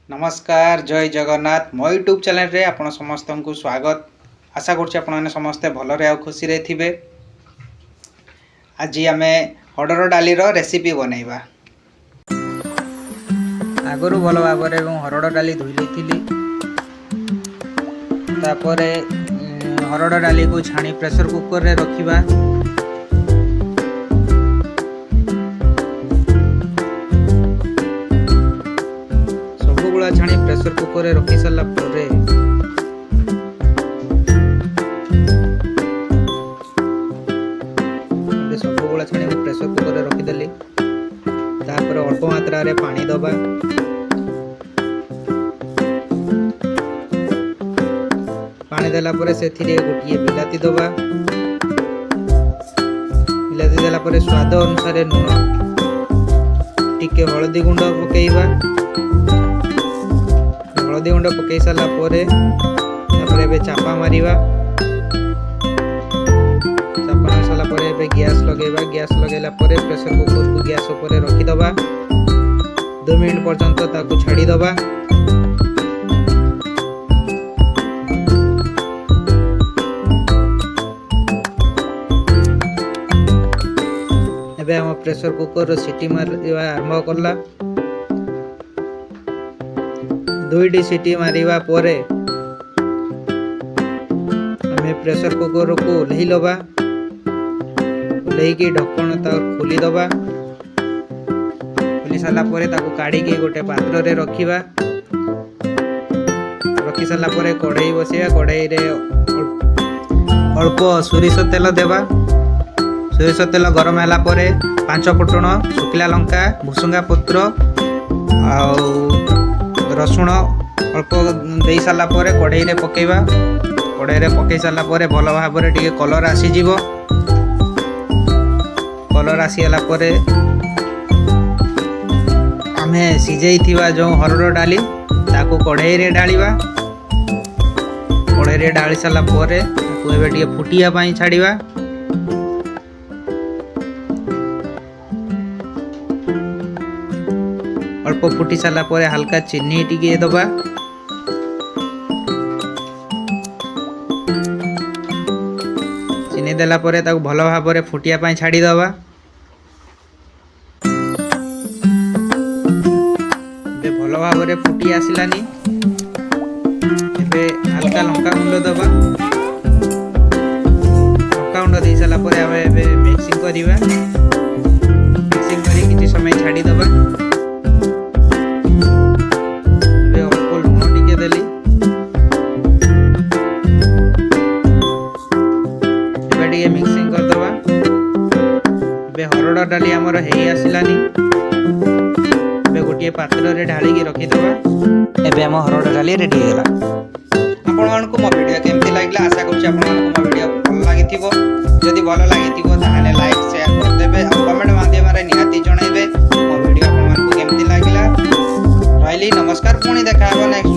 नमस्कार जय जगन्नाथ मो यूट्यूब चैनल रे आपण समस्त को स्वागत। आशा करुँच आपने समस्ते भलरे आ खुशी रे थिबे। आज आम हरड़ डाली रेसिपी बनैबा। आगरू भल भाव हरड़ डाली धोई लेथिली। तापरे हरड़ डाली को छाणी प्रेशर कुकर रे रखिबा। छाणी प्रेशर कुकर रे रखी सारा पर सबुला छाणी प्रेशर कुकर रे रखीदेली। तापर अल्प मात्रा रे पानी दबा। पानी देला परे सेथिरे गोटिए बिलाती दबा। बिलाती देला परे स्वाद अनुसार लूण टिके हळदी गुंड पकेइबा। हलदी गुंड पकई सारा पर चापा मारिबा। चापा मार सारा पर गैस लगेबा। गैस लगेला पर प्रेशर कुकर को गैस ऊपर रखीदबा। 2 मिनट पर्यंत ताकू छाड़ी दबा। एबे हम प्रेशर कुकर सीटी मारिबा आरंभ करला। 2टी सीटी मारिबा परे हमें प्रेशर कुकर को ओल्हेई लबा। ओल्हेई ढक्कन खोली दबा। खोली सारा परे ताकू काढ़ी के गोटे पात्र रे रखिबा। रखी सारा परे कढ़ाई बसेबा। कढ़ाई रे अल्प सोरिष तेल देबा। सोरिष तेल गरम होला परे 5 फुटण शुखिला लंका भुसुंगा पत्र रसुण अल्प दे सारा पर कढ़ाई रे पकेबा। कढ़ाई रे पकई सारा पर भल भाव टे कलर आसीजिव। कलर आसीगला पर आमे सिझेई थिबा जो हरड़ डाली ताकू कढ़ाई रे डालिबा। कढ़ाई रे डाली सारा पर ताकू एबे टे फुटिया पई छाड़िबा। अल्प फुटी सारा पर हल्का चीनी टिके दबा। चीनी देला पर ताकू भल भाव फुटिया पाई छाड़ी दबा। भल भाव फुटी आसिलानी। एबे हल्का लंका गुंड दबा। लंका गुंड दे सारा पर आमे एबे मिक्सिंग करिबा। मिक्सिंग करी किछि समय छाड़ी दबा। मिक्सिंग कर दबा। हरड़ डाली आमर हेई आसिलानी। गोटे पात्र रे ढाली के रखी दबा। एबे हम हरड़ डाली रेडी होला। आपण मानको मो वीडियो केमति लागला आशा करूची आपण मानको मो वीडियो भल लागिथिबो। जदि भल लागिथिबो ताहाले लाइक शेयर कर देबे आ कमेंट माध्यम रे निहाती जणाइबे मो वीडियो आपण मानको केमति लागला। रहली नमस्कार। पुणी देखा हबो नेक्स्ट